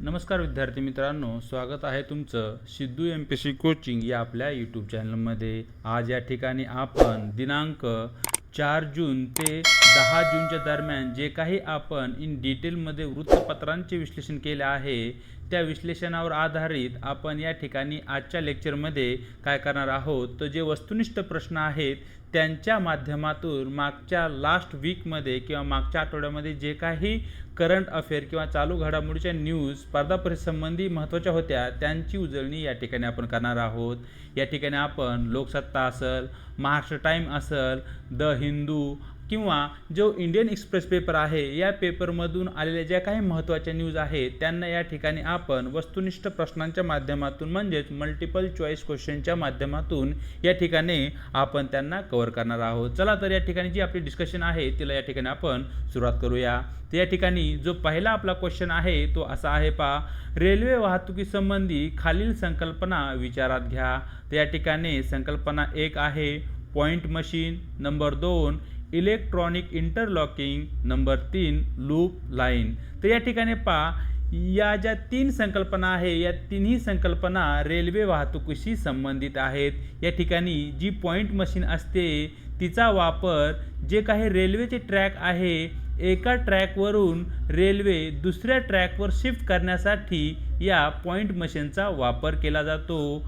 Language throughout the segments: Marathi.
नमस्कार विद्यार्थी मित्रांनो, स्वागत आहे तुमचं सिद्धू MPSC कोचिंग या आपल्या यूट्यूब चॅनलमध्ये। आज या ठिकाणी आपण दिनांक 4 जून ते 10 जूनच्या दरम्यान जे काही आपण इन डिटेलमध्ये वृत्तपत्रांचे विश्लेषण केले आहे, त्या विश्लेषणावर आधारित आपण या ठिकाणी आजच्या लेक्चरमध्ये काय करणार आहोत, तर जे वस्तुनिष्ठ प्रश्न आहेत त्यांच्या माध्यमातून मागच्या लास्ट वीकमध्ये किंवा मागच्या आठवड्यामध्ये जे काही करंट अफेअर किंवा चालू घडामोडीच्या न्यूज स्पर्धा परीक्षेसंबंधी महत्त्वाच्या होत्या त्यांची उजळणी या ठिकाणी आपण करणार आहोत। या ठिकाणी आपण लोकसत्ता असेल, महाराष्ट्र टाइम असेल, द हिंदू किंवा जो इंडियन एक्सप्रेस पेपर आहे या पेपरमधून आलेल्या ज्या काही महत्त्वाच्या न्यूज आहेत त्यांना या ठिकाणी आपण वस्तुनिष्ठ प्रश्नांच्या माध्यमातून म्हणजेच मल्टिपल चॉईस क्वेश्चनच्या माध्यमातून या ठिकाणी आपण त्यांना कव्हर करणार आहोत। चला तर या ठिकाणी जी आपली डिस्कशन आहे तिला या ठिकाणी आपण सुरुवात करूया। तर या ठिकाणी जो पहिला आपला क्वेश्चन आहे तो असा आहे, रेल्वे वाहतुकीसंबंधी खालील संकल्पना विचारात घ्या। तर या ठिकाणी संकल्पना 1 आहे point machine, number 2 electronic interlocking, number 3 loop line. तर या ठिकाणी या ज्या 3 संकल्पना आहे या तिन्ही संकल्पना रेल्वे वाहतुकीशी संबंधित आहेत। या ठिकाणी जी पॉइंट मशीन असते तिचा वापर जे काही रेल्वेचे ट्रॅक आहे एका ट्रॅकवरून रेल्वे दुसऱ्या ट्रॅकवर शिफ्ट करण्यासाठी या पॉइंट मशीनचा वापर केला जातो।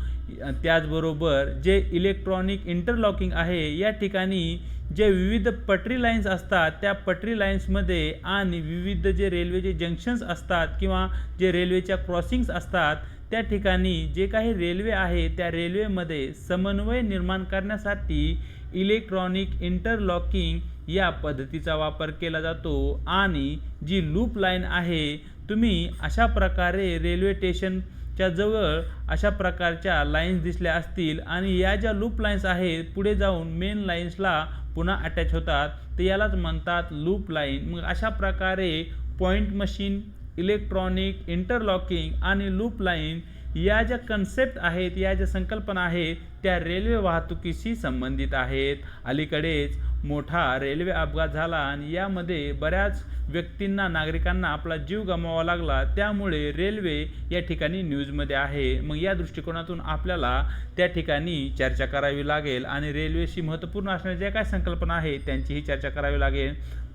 त्याचबरोबर जे इलेक्ट्रॉनिक इंटरलॉकिंग आहे या ठिकाणी जे विविध पटरी लाईन्स असतात त्या पटरी लाईन्समध्ये आणि विविध जे रेल्वेचे जंक्शन्स असतात किंवा जे रेल्वेच्या क्रॉसिंग्स असतात त्या ठिकाणी जे काही रेल्वे आहे त्या रेल्वेमध्ये समन्वय निर्माण करण्यासाठी इलेक्ट्रॉनिक इंटरलॉकिंग या पद्धतीचा वापर केला जातो। आणि जी लूप लाईन आहे, तुम्ही अशा प्रकारे रेल्वे स्टेशनच्या जवळ अशा प्रकारच्या लाईन्स दिसल्या असतील आणि या ज्या लूप लाईन्स आहेत पुढे जाऊन मेन लाईन्सला पुन्हा अटॅच होतात, तर यालाच म्हणतात लूप लाईन। मग अशा प्रकारे पॉइंट मशीन, इलेक्ट्रॉनिक इंटरलॉकिंग आणि लूप लाईन या ज्या कन्सेप्ट आहेत, या ज्या संकल्पना आहेत त्या रेल्वे वाहतुकीशी संबंधित आहेत। अलीकडेच मोठा रेल्वे अपघात झाला आणि यामध्ये बऱ्याच व्यक्तींना, नागरिकांना आपला जीव गमवावा लागला, त्यामुळे रेल्वे या ठिकाणी न्यूजमध्ये आहे। मग या दृष्टिकोनातून आपल्याला त्या ठिकाणी चर्चा करावी लागेल आणि रेल्वेशी महत्त्वपूर्ण असणाऱ्या ज्या काय संकल्पना आहेत त्यांचीही चर्चा करावी लागेल।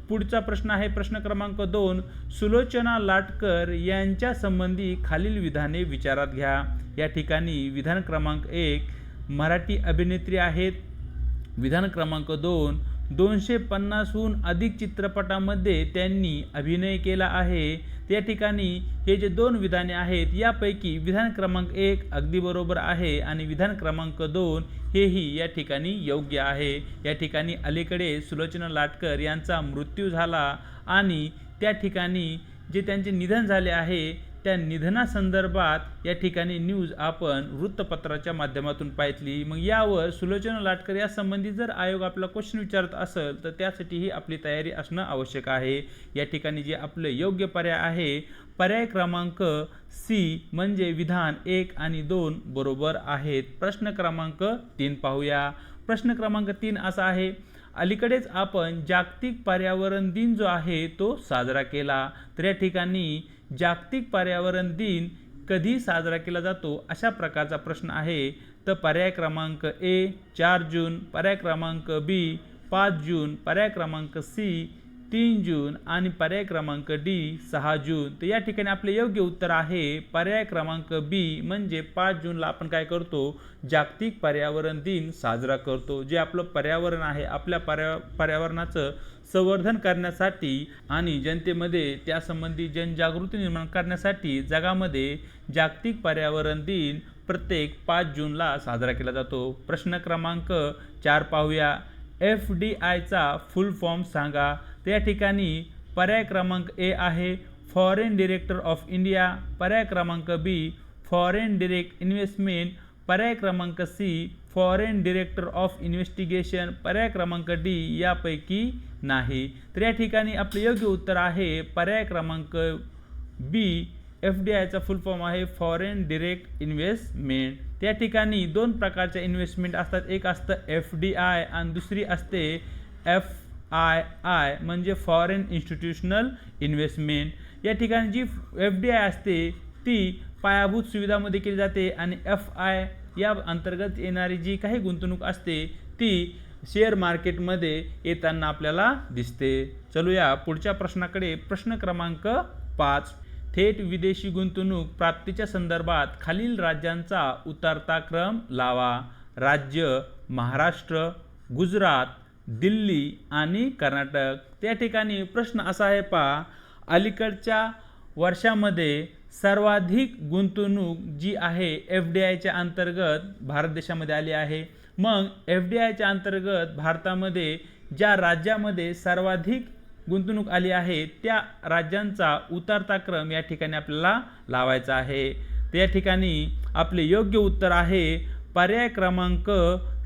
पुढचा प्रश्न आहे प्रश्न क्रमांक 2, सुलोचना लाटकर यांच्या संबंधी खालील विधाने विचारात घ्या। या ठिकाणी विधान क्रमांक 1 मराठी अभिनेत्री आहेत, विधान क्रमांक 2 250हून अधिक चित्रपटामध्ये त्यांनी अभिनय केला आहे। त्या ठिकाणी हे जे 2 विधाने आहेत यापैकी विधान क्रमांक 1 अगदी बरोबर आहे आणि विधान क्रमांक 2 हेही या ठिकाणी योग्य आहे। या ठिकाणी अलीकडे सुलोचना लाटकर यांचा मृत्यू झाला आणि त्या ठिकाणी जे त्यांचे निधन झाले आहे त्या निधनासंदर्भात या ठिकाणी न्यूज आपण वृत्तपत्राच्या माध्यमातून पाहिली। मग यावर सुलोचना लाटकर या संबंधी जर आयोग आपला क्वेश्चन विचारत असेल तर त्यासाठीही आपली तयारी असणं आवश्यक आहे। या ठिकाणी जे आपले योग्य पर्याय आहे पर्याय क्रमांक सी म्हणजे विधान 1 आणि 2 बरोबर आहेत। प्रश्न क्रमांक 3 पाहूया। प्रश्न क्रमांक 3 असा आहे, अलीकडेच आपण जागतिक पर्यावरण दिन जो आहे तो साजरा केला, तर या ठिकाणी जागतिक पर्यावरण दिन कधी साजरा केला जातो अशा प्रकारचा प्रश्न आहे। तर पर्याय क्रमांक ए 4 जून, पर्याय क्रमांक बी 5 जून, पर्याय क्रमांक सी 3 जून आणि पर्याय क्रमांक डी 6 जून। तर या ठिकाणी आपले योग्य उत्तर आहे पर्याय क्रमांक बी म्हणजे 5 जूनला आपण काय करतो, जागतिक पर्यावरण दिन साजरा करतो। जे आपलं पर्यावरण आहे आपल्या पर्यावरणाचं संवर्धन करण्यासाठी आणि जनतेमध्ये त्यासंबंधी जनजागृती निर्माण करण्यासाठी जगामध्ये जागतिक पर्यावरण दिन प्रत्येक 5 जूनला साजरा केला जातो। प्रश्न क्रमांक 4 पाहूया, FDIचा फुल फॉर्म सांगा। तर या ठिकाणी पर्याय क्रमांक ए आहे फॉरेन डायरेक्टर ऑफ इंडिया, पर्याय क्रमांक बी फॉरेन डायरेक्ट इन्व्हेस्टमेंट, पर्याय क्रमांक C foreign director of investigation, पर्याय क्रमांक डी यापैकी नाही। तर या ठिकाणी आपले योग्य उत्तर आहे पर्याय क्रमांक बी, FDIचा फुल फॉर्म आहे फॉरेन डायरेक्ट इन्व्हेस्टमेंट। त्या ठिकाणी 2 प्रकारच्या इन्व्हेस्टमेंट असतात, एक असतं FDI आणि दुसरी असते FII म्हणजे फॉरेन इन्स्टिट्यूशनल इन्व्हेस्टमेंट। या ठिकाणी जी FDI असते ती पायाभूत सुविधामध्ये केली जाते आणि FI या अंतर्गत येणारी जी काही गुंतवणूक असते ती शेअर मार्केटमध्ये येताना आपल्याला दिसते. चलूया पुढच्या प्रश्नाकडे. प्रश्न क्रमांक 5. थेट विदेशी गुंतवणूक प्राप्तीच्या संदर्भात खालील राज्यांचा उतरता क्रम लावा. राज्य: महाराष्ट्र, गुजरात, दिल्ली आणि कर्नाटक. त्या ठिकाणी प्रश्न असा आहे पहा, अलीकडच्या वर्षामध्ये सर्वाधिक गुंतवणूक जी आहे FDIच्या अंतर्गत भारत देशामध्ये आली आहे. मग FDIच्या अंतर्गत भारतामध्ये ज्या राज्यामध्ये सर्वाधिक गुंतवणूक आली आहे त्या राज्यांचा उतरता क्रम या ठिकाणी आपल्याला लावायचा आहे. त्या ठिकाणी आपले योग्य उत्तर आहे पर्याय क्रमांक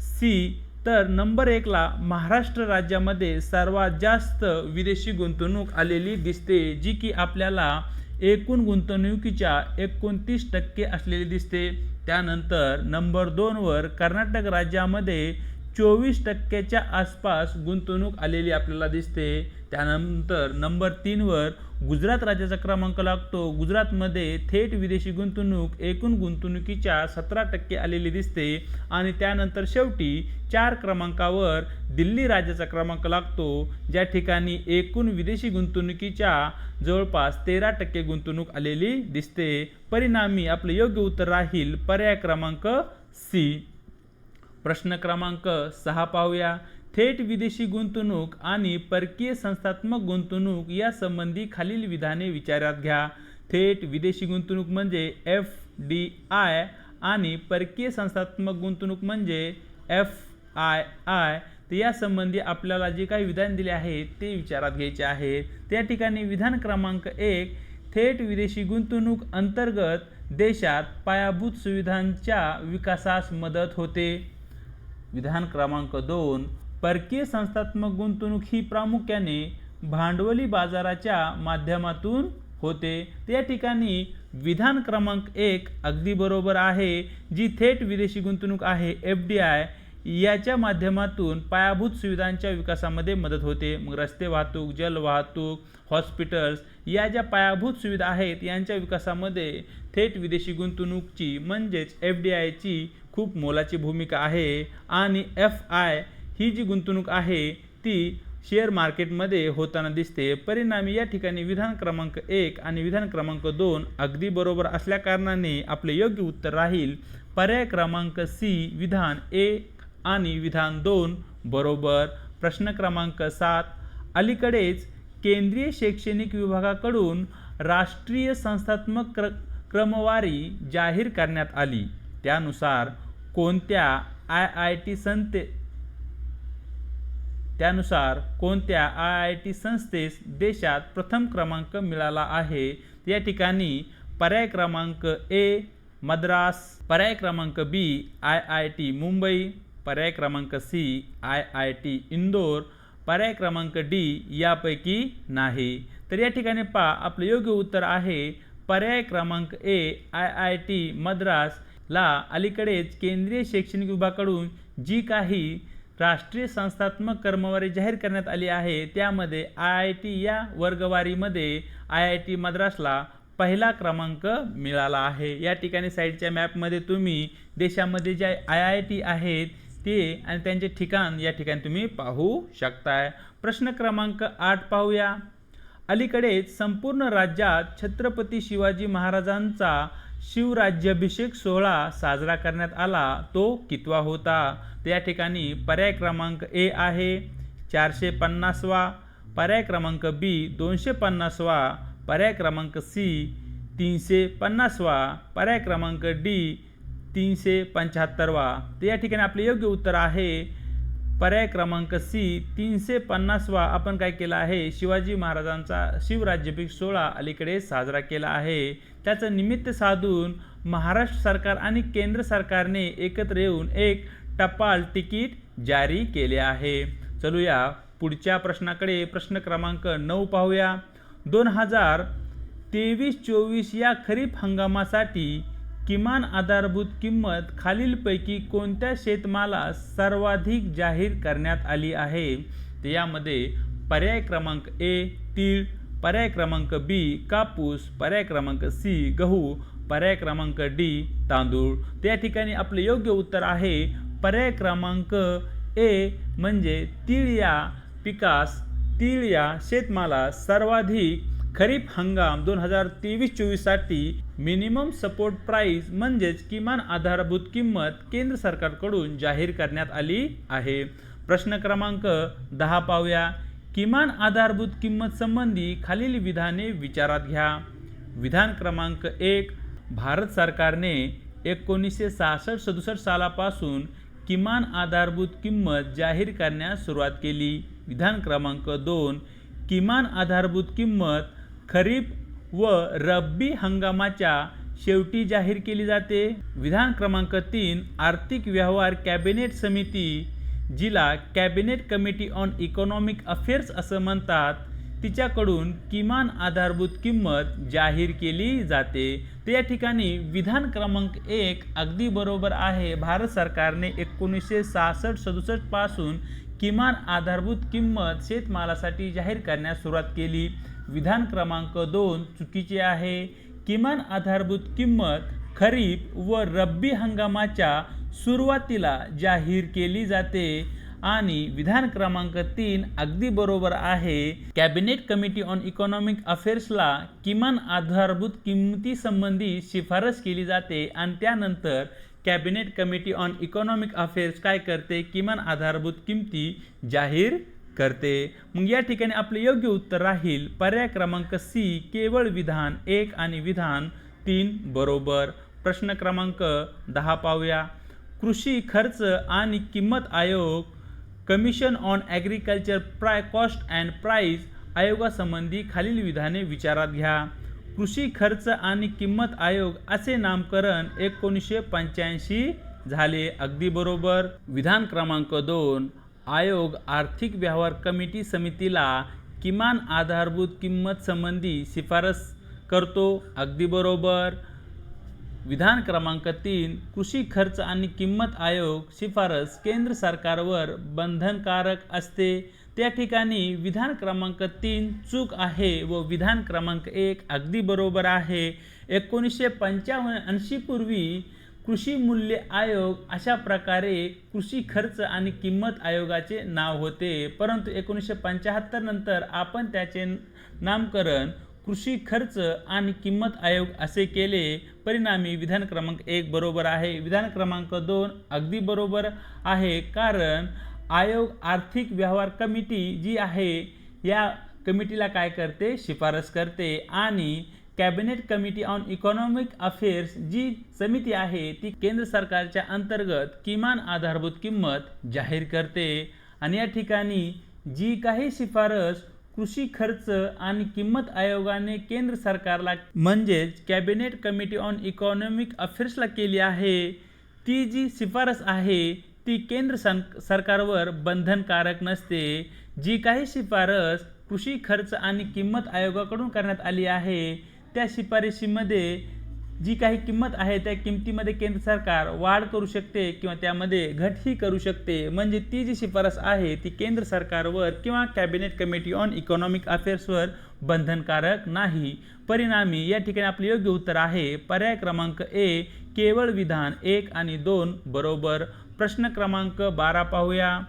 सी. तर नंबर 1 ला महाराष्ट्र राज्यामध्ये सर्वात जास्त विदेशी गुंतवणूक आलेली दिसते, जी की आपल्याला एकूण गुंतवणुकीच्या 29% असलेली दिसते. त्यानंतर नंबर 2 वर कर्नाटक राज्यामध्ये 24%च्या आसपास गुंतवणूक आलेली आपल्याला दिसते. त्यानंतर नंबर 3 वर गुजरात राज्याचा क्रमांक लागतो. गुजरातमध्ये थेट विदेशी गुंतवणूक एकूण गुंतवणुकीच्या 17% आलेली दिसते. आणि त्यानंतर शेवटी 4 क्रमांकावर दिल्ली राज्याचा क्रमांक लागतो, ज्या ठिकाणी एकूण विदेशी गुंतवणुकीच्या जवळपास 13% गुंतवणूक आलेली दिसते. परिणामी आपले योग्य उत्तर राहील पर्याय क्रमांक सी. प्रश्न क्रमांक 6 पाहूया. थेट विदेशी गुंतवणूक आणि परकीय संस्थात्मक गुंतवणूक या संबंधी खालील विधाने विचारात घ्या. थेट विदेशी गुंतवणूक म्हणजे FDI आणि परकीय संस्थात्मक गुंतवणूक म्हणजे FII. तर या संबंधी आपल्याला जे काही विधान दिले आहे ते विचारात घ्यायचे आहे. त्या ठिकाणी विधान क्रमांक 1, थेट विदेशी गुंतवणूक अंतर्गत देशात पायाभूत सुविधांच्या विकासास मदत होते. विधान क्रमांक 2, परकीय संस्थात्मक गुंतवणूक ही प्रामुख्याने भांडवली बाजाराच्या माध्यमातून होते. त्या ठिकाणी विधान क्रमांक 1 अगदी बरोबर आहे. जी थेट विदेशी गुंतवणूक आहे FDI याच्या माध्यमातून पायाभूत सुविधांच्या विकासामध्ये मदत होते. मग रस्ते वाहतूक, जल वाहतूक, हॉस्पिटल्स या ज्या पायाभूत सुविधा आहेत यांच्या विकासामध्ये थेट विदेशी गुंतवणूकची म्हणजेच FDIची खूप मोलाची भूमिका आहे. आणि FI ही जी गुंतवणूक आहे ती शेअर मार्केटमध्ये होताना दिसते. परिणामी या ठिकाणी विधान क्रमांक 1 आणि विधान क्रमांक 2 अगदी बरोबर असल्याकारणाने आपले योग्य उत्तर राहील पर्याय क्रमांक सी. विधान 1 आणि विधान 2 बरोबर. प्रश्न क्रमांक 7. अलीकडेच केंद्रीय शैक्षणिक विभागाकडून राष्ट्रीय संस्थात्मक क्रमवारी जाहीर करण्यात आली. त्यानुसार कोणत्या IIT संस्थेस देशात प्रथम क्रमांक मिळाला आहे. या ठिकाणी पर्याय क्रमांक A मद्रास, पर्याय क्रमांक B IIT मुंबई, पर्याय क्रमांक C IIT इंदोर, पर्याय क्रमांक D यापैकी नाही. तर या ठिकाणी पहा आपले योग्य उत्तर आहे पर्याय क्रमांक A IIT मद्रास ला अलीकडेच केंद्रीय शैक्षणिक विभागाकडून जी काही राष्ट्रीय संस्थात्मक क्रमवारी जाहीर करण्यात आली आहे त्यामध्ये IIT या वर्गवारीमध्ये IIT मद्रासला पहिला क्रमांक मिळाला आहे. या ठिकाणी साईडच्या मॅपमध्ये तुम्ही देशामध्ये ज्या IIT आहेत ते आणि त्यांचे ठिकाण या ठिकाणी तुम्ही पाहू शकताय. प्रश्न क्रमांक 8 पाहूया. अलीकडेच संपूर्ण राज्यात छत्रपती शिवाजी महाराजांचा शिवराज्याभिषेक सोहळा साजरा करण्यात आला. तो कितवा होता? तर या ठिकाणी पर्याय क्रमांक A आहे 450वा, पर्याय क्रमांक B 250वा, पर्याय क्रमांक C 350वा, पर्याय क्रमांक D 375वा. तर या ठिकाणी आपले योग्य उत्तर आहे पर्याय क्रमांक C 350वा. आपण काय केला आहे शिवाजी महाराजांचा शिवराज्याभिषेक सोहळा अलीकडे साजरा केला आहे. त्याचं निमित्त साधून महाराष्ट्र सरकार आणि केंद्र सरकारने एकत्र येऊन एक टपाल तिकीट जारी केले आहे. चलूया पुढच्या प्रश्नाकडे. प्रश्न क्रमांक 9 पाहूया. 2023-24 या खरीप हंगामासाठी किमान आधारभूत किंमत खालीलपैकी कोणत्या शेतमालास सर्वाधिक जाहीर करण्यात आली आहे? तर यामध्ये पर्याय क्रमांक A तीळ, पर्याय क्रमांक बी कापूस, पर्याय क्रमांक सी गहू, पर्याय क्रमांक डी तांदूळ. त्या ठिकाणी आपले योग्य उत्तर आहे पर्याय क्रमांक ए म्हणजे तीळ या पिकास, तीळ या शेतमाला सर्वाधिक खरीप हंगाम 2023-24 साठी मिनिमम सपोर्ट प्राइस म्हणजेच किमान आधारभूत किंमत केंद्र सरकारकडून जाहीर करण्यात आली आहे. प्रश्न क्रमांक 10 पाहूया. किमान आधारभूत किंमत संबंधी खालील विधाने विचारात घ्या. विधान क्रमांक 1 भारत सरकारने 1966-67 सालापासून किमान आधारभूत किंमत जाहीर करण्यास सुरुवात केली. विधान क्रमांक 2 किमान आधारभूत किंमत खरीप व रब्बी हंगामाच्या शेवटी जाहीर केली जाते. विधान क्रमांक 3 आर्थिक व्यवहार कॅबिनेट समिती, जिला cabinet committee on economic affairs असं म्हणतात, तिच्याकडून किमान आधारभूत किंमत जाहीर केली जाते. तर या ठिकाणी विधान क्रमांक 1 अगदी बरोबर आहे. भारत सरकारने 1966-67 पासून किमान आधारभूत किंमत शेतमालासाठी जाहीर करण्यास सुरुवात केली. विधान क्रमांक 2 चुकीचे आहे. किमान आधारभूत किंमत खरीप व रब्बी हंगामाच्या सुरुवातीला जाहीर केली जाते. आणि विधान क्रमांक 3 अगदी बरोबर आहे. कॅबिनेट कमिटी ऑन इकॉनॉमिक अफेअर्सला किमान आधारभूत किंमतीसंबंधी शिफारस केली जाते आणि त्यानंतर cabinet committee on economic affairs काय करते, किमान आधारभूत किंमती जाहीर करते. मग या ठिकाणी आपले योग्य उत्तर राहील पर्याय क्रमांक सी केवळ विधान 1 आणि विधान 3 बरोबर. प्रश्न क्रमांक 10 पाहूया. कृषी खर्च आणि किंमत आयोग commission on agriculture cost and price आयोगासंबंधी खालील विधाने विचारात घ्या. कृषी खर्च आणि किंमत आयोग असे नामकरण 1985 झाले. अगदी बरोबर. विधान क्रमांक 2 आयोग आर्थिक व्यवहार कमिटी समितीला किमान आधारभूत किंमत संबंधी शिफारस करतो. अगदी बरोबर. विधान क्रमांक 3 कृषी खर्च आणि किंमत आयोग शिफारस केंद्र सरकारवर बंधनकारक असते. त्या ठिकाणी विधान क्रमांक 3 चूक आहे व विधान क्रमांक 1 अगदी बरोबर आहे. 1985 पूर्वी कृषी मूल्य आयोग अशा प्रकारे कृषी खर्च आणि किंमत आयोगाचे नाव होते, परंतु 1975 नंतर आपण त्याचे नामकरण कृषी खर्च आणि किंमत आयोग असे केले. परिणामी विधान क्रमांक 1 बरोबर आहे. विधान क्रमांक 2 अगदी बरोबर आहे, कारण आयोग आर्थिक व्यवहार कमिटी जी आहे या कमिटीला काय करते, शिफारस करते. आणि cabinet committee on economic affairs जी समिती आहे ती केंद्र सरकारच्या अंतर्गत किमान आधारभूत किंमत जाहीर करते. आणि या ठिकाणी जी काही शिफारस कृषी खर्च आणि किंमत आयोगाने केंद्र सरकारला म्हणजेच कॅबिनेट कमिटी ऑन इकॉनॉमिक अफेअर्सला केली आहे, ती जी शिफारस आहे ती केंद्र सरकारवर बंधनकारक नसते. जी काही शिफारस कृषी खर्च आणि किंमत आयोगाकडून करण्यात आली आहे त्या शिफारशीमध्ये जी काही किंमत आहे त्या किमतीमध्ये केंद्र सरकार वाढ करू शकते किंवा त्यामध्ये घटही करू शकते. म्हणजे ती जी शिफारस आहे ती केंद्र सरकारवर किंवा कॅबिनेट कमिटी ऑन इकॉनॉमिक अफेअर्सवर बंधनकारक नाही. परिणामी या ठिकाणी आपले योग्य उत्तर आहे पर्याय क्रमांक ए केवळ विधान 1 आणि 2 बरोबर. प्रश्न क्रमांक 12 पाहूया.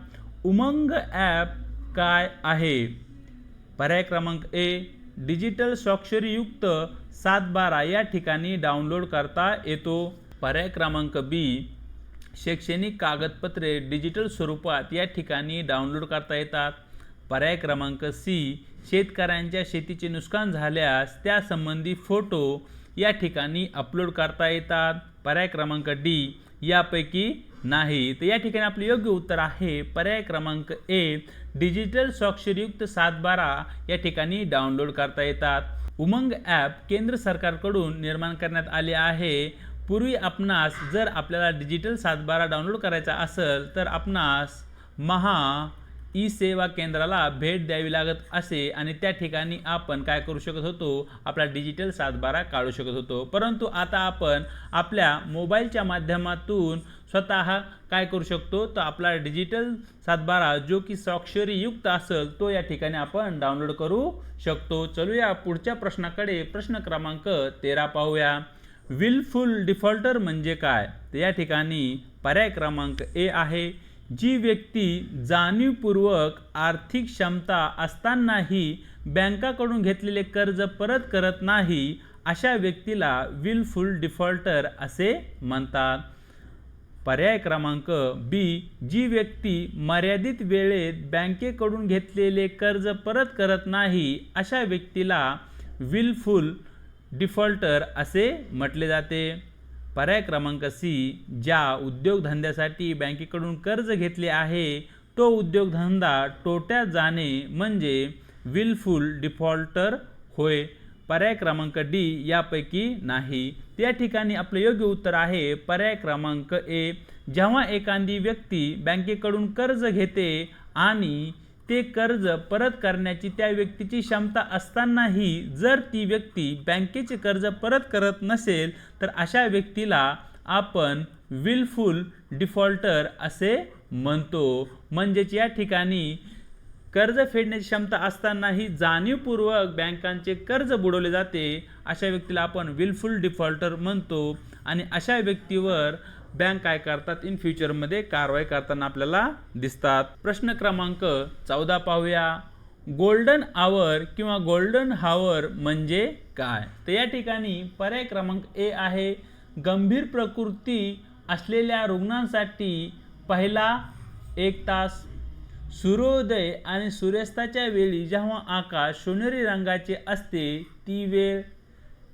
उमंग ॲप काय आहे? पर्याय क्रमांक ए डिजिटल स्वाक्षरीयुक्त 7/12 या ठिकाणी डाउनलोड करता येतो. पर्याय क्रमांक बी शैक्षणिक कागदपत्रे डिजिटल स्वरूपात या ठिकाणी डाउनलोड करता येतात. पर्याय क्रमांक सी शेतकऱ्यांच्या शेतीचे नुकसान झाल्यास त्यासंबंधी फोटो या ठिकाणी अपलोड करता येतात. पर्याय क्रमांक डी यापैकी नाही. तर या ठिकाणी आपले योग्य उत्तर आहे पर्याय क्रमांक ए डिजिटल स्वाक्षरीयुक्त 7/12 या ठिकाणी डाउनलोड करता येतात. उमंग ॲप केंद्र सरकारकडून निर्माण करण्यात आले आहे. पूर्वी आपणास जर आपल्याला डिजिटल 7/12 डाउनलोड करायचा असेल तर आपणास महा ई सेवा केंद्राला भेट द्यावी लागत असे आणि त्या ठिकाणी आपण काय करू शकत होतो, आपला डिजिटल सातबारा काढू शकत होतो. परंतु आता आपण आपल्या मोबाईलच्या माध्यमातून स्वतः काय करू शकतो, तर आपला डिजिटल सातबारा जो की स्वाक्षरीयुक्त असेल तो या ठिकाणी आपण डाउनलोड करू शकतो. चलूया पुढच्या प्रश्नाकडे. प्रश्न क्रमांक 13 पाहूया. विलफुल डिफॉल्टर म्हणजे काय? तर या ठिकाणी पर्याय क्रमांक ए आहे, जी व्यक्ती जाणीवपूर्वक आर्थिक क्षमता असतानाही बँकाकडून घेतलेले कर्ज परत करत नाही अशा व्यक्तीला विलफुल डिफॉल्टर असे म्हणतात. पर्याय क्रमांक बी, जी व्यक्ती मर्यादित वेळेत बँकेकडून घेतलेले कर्ज परत करत नाही अशा व्यक्तीला विलफुल डिफॉल्टर असे म्हटले जाते. पर्याय क्रमांक सी, ज्या उद्योगधंद्यासाठी बँकेकडून कर्ज घेतले आहे तो उद्योगधंदा तोट्यात जाणे म्हणजे विलफुल डिफॉल्टर होय. पर्याय क्रमांक डी यापैकी नाही. त्या ठिकाणी आपलं योग्य उत्तर आहे पर्याय क्रमांक ए. जेव्हा एखादी व्यक्ती बँकेकडून कर्ज घेते आणि ते कर्ज परत करण्याची त्या व्यक्तीची क्षमता असतानाही जर ती व्यक्ती बँकेचे कर्ज परत करत नसेल तर अशा व्यक्तीला आपण विलफुल डिफॉल्टर असे म्हणतो. म्हणजेच या ठिकाणी कर्ज फेडण्याची क्षमता असतानाही जाणीवपूर्वक बँकांचे कर्ज बुडवले जाते अशा व्यक्तीला आपण विलफुल डिफॉल्टर म्हणतो. आणि अशा व्यक्तीवर बँक काय करतात, इन फ्युचरमध्ये कारवाई करताना आपल्याला दिसतात. प्रश्न क्रमांक 14 पाहूया. गोल्डन आवर किंवा गोल्डन हावर म्हणजे काय? तर या ठिकाणी पर्याय क्रमांक ए आहे, गंभीर प्रकृती असलेल्या रुग्णांसाठी पहिला 1 तास, सूर्योदय आणि सूर्यास्ताच्या वेळी जेव्हा आकाश सोनेरी रंगाचे असते ती वेळ.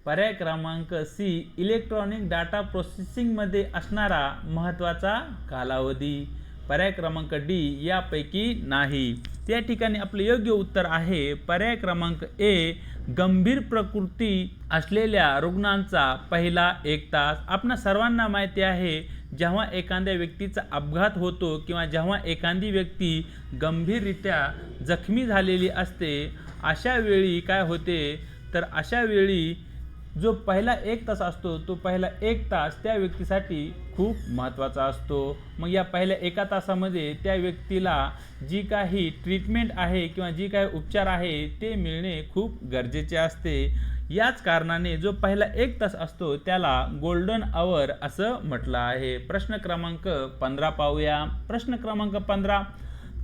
पर्याय क्रमांक सी, इलेक्ट्रॉनिक डाटा प्रोसेसिंगमध्ये असणारा महत्त्वाचा कालावधी. पर्याय क्रमांक डी यापैकी नाही. त्या ठिकाणी आपले योग्य उत्तर आहे पर्याय क्रमांक ए, गंभीर प्रकृती असलेल्या रुग्णांचा पहिला 1 तास. आपणा सर्वांना माहिती आहे जेव्हा एखाद्या व्यक्तीचा अपघात होतो किंवा जेव्हा एखादी व्यक्ती गंभीररित्या जखमी झालेली असते अशा वेळी काय होते, तर अशा वेळी जो पहिला 1 तास असतो तो पहिला 1 तास त्या व्यक्तीसाठी खूप महत्त्वाचा असतो. मग या पहिल्या 1 तासामध्ये त्या व्यक्तीला जी काही ट्रीटमेंट आहे किंवा जी काही उपचार आहे ते मिळणे खूप गरजेचे असते. याच कारणाने जो पहिला 1 तास असतो त्याला गोल्डन आवर असं म्हटलं आहे. प्रश्न क्रमांक 15 पाहूया. प्रश्न क्रमांक 15,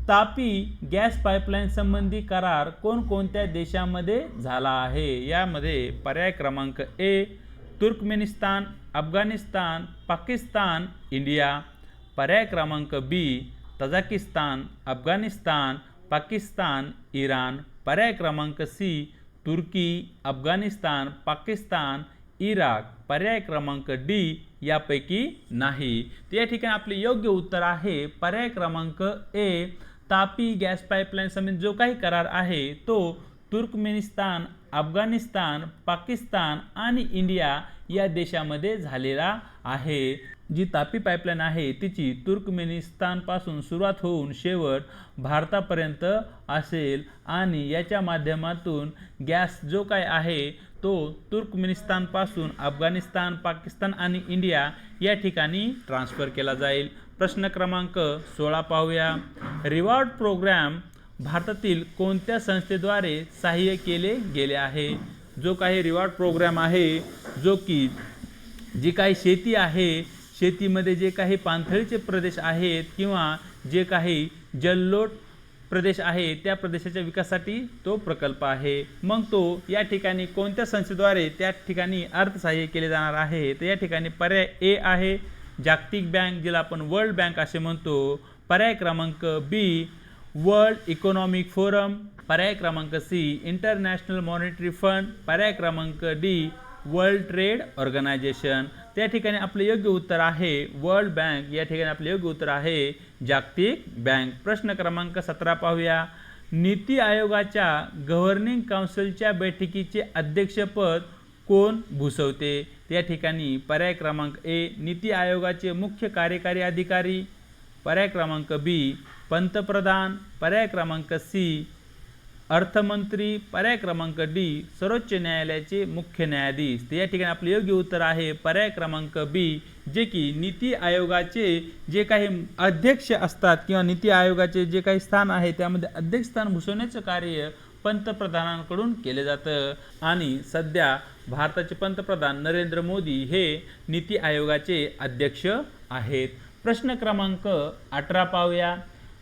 तापी गॅस पाईपलाईन संबंधी करार कोणकोणत्या देशामध्ये झाला आहे? यामध्ये पर्याय क्रमांक ए, तुर्कमेनिस्तान, अफगाणिस्तान, पाकिस्तान, इंडिया. पर्याय क्रमांक बी, तजाकिस्तान, अफगाणिस्तान, पाकिस्तान, इराण. पर्याय क्रमांक सी, तुर्की, अफगाणिस्तान, पाकिस्तान, इराक. पर्याय क्रमांक डी यापैकी नाही. या ठिकाणी आपले योग्य उत्तर आहे पर्याय क्रमांक ए, तापी गॅस पाईपलाईन संबंधी जो काही करार आहे तो तुर्कमेनिस्तान, अफगाणिस्तान, पाकिस्तान आणि इंडिया या देशामध्ये झालेला आहे. जी तापी पाईपलाईन आहे तिची तुर्कमेनिस्तानपासून सुरुवात होऊन शेवट भारतापर्यंत असेल आणि याच्या माध्यमातून गॅस जो काय आहे तो तुर्कमेनिस्तानपासून अफगाणिस्तान, पाकिस्तान आणि इंडिया या ठिकाणी ट्रान्सफर केला जाईल. प्रश्न क्रमांक 16 पाहूया. रिवॉर्ड प्रोग्राम भारतातील कोणत्या संस्थेद्वारे सहाय्य केले गेले आहे? जो काही रिवॉर्ड प्रोग्राम आहे, जो की जी काही शेती आहे, शेतीमध्ये जे काही पाणथळीचे प्रदेश आहेत किंवा जे काही जललोट प्रदेश आहे त्या प्रदेशाच्या विकासासाठी तो प्रकल्प आहे. मग तो या ठिकाणी कोणत्या संस्थेद्वारे त्या ठिकाणी अर्थसहाय्य केले जाणार आहे? तर या ठिकाणी पर्याय ए आहे, जागतिक बँक, जिला आपण वर्ल्ड बँक असे म्हणतो. पर्याय क्रमांक बी, वर्ल्ड इकॉनॉमिक फोरम. पर्याय क्रमांक सी, इंटरनॅशनल मॉनिटरी फंड. पर्याय क्रमांक डी, वर्ल्ड ट्रेड ऑर्गनायझेशन. त्या ठिकाणी आपले योग्य उत्तर आहे वर्ल्ड बँक. या ठिकाणी आपले योग्य उत्तर आहे जागतिक बँक. प्रश्न क्रमांक 17 पाहूया. नीती आयोगाच्या गव्हर्निंग काउन्सिलच्या बैठकीचे अध्यक्षपद कोण भूषवते? त्या ठिकाणी पर्याय क्रमांक ए, नीती आयोगाचे मुख्य कार्यकारी अधिकारी. पर्याय क्रमांक बी, पंतप्रधान, पर्याय क्रमांक सी अर्थमंत्री, पर्याय क्रमांक डी सर्वोच्च न्यायालयाचे मुख्य न्यायाधीश. तर या ठिकाणी आपले योग्य उत्तर आहे पर्याय क्रमांक बी, जे की नीती आयोगाचे जे काही अध्यक्ष असतात किंवा नीती आयोगाचे जे काही स्थान आहे त्यामध्ये अध्यक्ष स्थान भूषवण्याचं कार्य पंतप्रधानांकडून केले जातं. आणि सध्या भारताचे पंतप्रधान नरेंद्र मोदी हे नीती आयोगाचे अध्यक्ष आहेत. प्रश्न क्रमांक 18 पाहूया.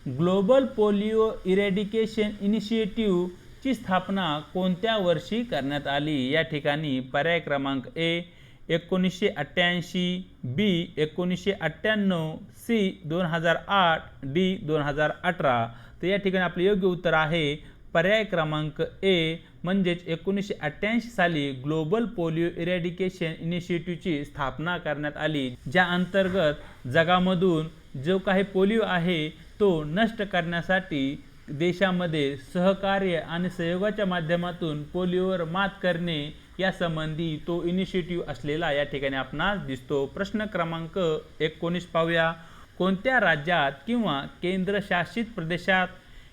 ग्लोबल पोलिओ इरॅडिकेशन इनिशिएटिव्हची स्थापना कोणत्या वर्षी करण्यात आली? या ठिकाणी पर्याय क्रमांक ए 1988, बी 1998, सी 2008, डी 2018. तर या ठिकाणी आपले योग्य उत्तर आहे पर्याय क्रमांक ए, म्हणजेच 1988 साली ग्लोबल पोलिओ इरॅडिकेशन इनिशिएटिव्हची स्थापना करण्यात आली, ज्या अंतर्गत जगामधून जो काही पोलिओ आहे तो नष्ट करण्यासाठी देशामध्ये सहकार्य आणि सहयोगाच्या माध्यमातून पोलिओवर मात करणे यासंबंधी तो इनिशिएटिव्ह असलेला या ठिकाणी आपणास दिसतो. प्रश्न क्रमांक 19 पाहूया. कोणत्या राज्यात किंवा केंद्रशासित प्रदेशात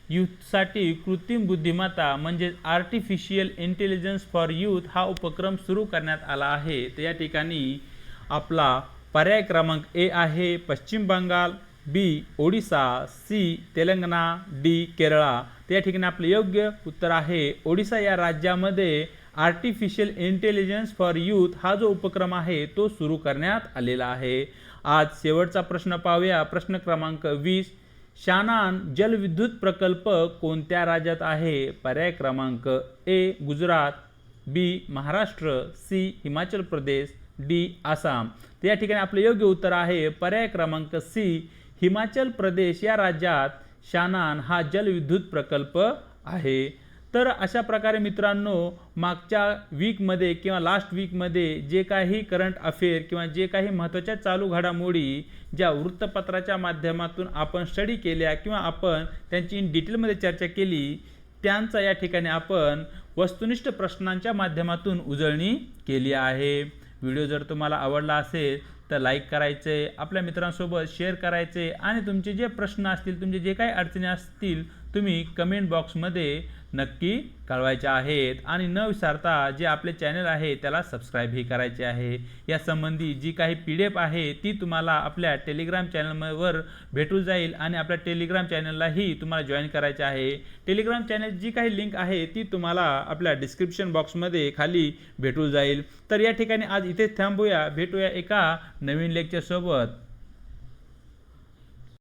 यूथसाठी कृत्रिम बुद्धिमत्ता म्हणजे आर्टिफिशियल इंटेलिजन्स फॉर यूथ हा उपक्रम सुरू करण्यात आला आहे? तर या ठिकाणी आपला पर्याय क्रमांक ए आहे पश्चिम बंगाल, बी ओडिसा, सी तेलंगणा, डी केरळा. त्या ठिकाणी आपले योग्य उत्तर आहे ओडिसा या राज्यामध्ये आर्टिफिशियल इंटेलिजन्स फॉर यूथ हा जो उपक्रम आहे तो सुरू करण्यात आलेला आहे. आज शेवटचा प्रश्न पाहूया. प्रश्न क्रमांक 20. शानान जलविद्युत प्रकल्प कोणत्या राज्यात आहे? पर्याय क्रमांक ए गुजरात, बी महाराष्ट्र, सी हिमाचल प्रदेश, डी आसाम. तर या ठिकाणी आपले योग्य उत्तर आहे पर्याय क्रमांक सी हिमाचल प्रदेश या राज्यात शानान हा जलविद्युत प्रकल्प आहे. तर अशा प्रकारे मित्रांनो, मागच्या वीकमध्ये किंवा लास्ट वीकमध्ये जे काही करंट अफेअर किंवा जे काही महत्त्वाच्या चालू घडामोडी ज्या वृत्तपत्राच्या माध्यमातून आपण स्टडी केल्या किंवा आपण त्यांची इन डिटेलमध्ये चर्चा केली, त्यांचा या ठिकाणी आपण वस्तुनिष्ठ प्रश्नांच्या माध्यमातून उजळणी केली आहे. व्हिडिओ जर तुम्हाला आवडला असेल तर लाईक करायचे, आपल्या मित्रांसोबत शेअर करायचे आणि तुमचे जे प्रश्न असतील, तुमचे जे काही अडचणी असतील तुम्ही कमेंट बॉक्समध्ये नक्की कळवायचे आहेत. आणि न विसरता जे आपले चॅनल आहे त्याला सबस्क्राईबही करायचे आहे. या संबंधी जी काही PDF आहे ती तुम्हाला आपल्या टेलिग्राम चॅनलवर भेटून जाईल आणि आपल्या टेलिग्राम चॅनललाही तुम्हाला जॉईन करायचे आहे. टेलिग्राम चॅनल जी काही लिंक आहे ती तुम्हाला आपल्या डिस्क्रिप्शन बॉक्समध्ये खाली भेटून जाईल. तर या ठिकाणी आज इथेच थांबूया. भेटूया एका नवीन लेक्चरसोबत.